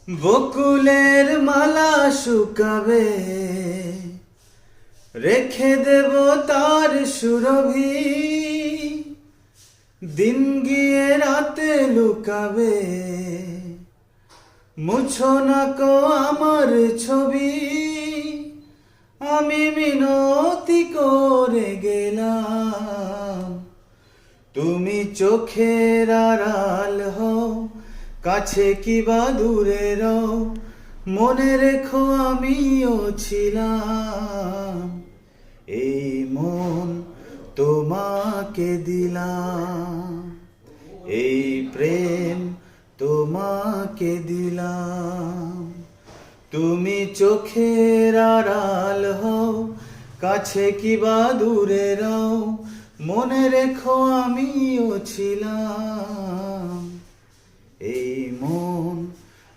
বকুলের মালা শুকাবে, রেখে দেব তার সুরভি। দিন গিয়ে রাতে লুকাবে, মুছো না কো আমার ছবি। আমি মিনতি করে গেলাম, তুমি চোখের আড়াল হও, কাছে কিবা দূরে রও, মনে রেখো আমিও ছিলাম। এই মন তোমাকে দিলাম, এই প্রেম তোমাকে দিলাম। তুমি চোখের আড়াল হও, কাছে কিবা দূরে রও, মনে রেখো আমিও ছিলাম। এই মন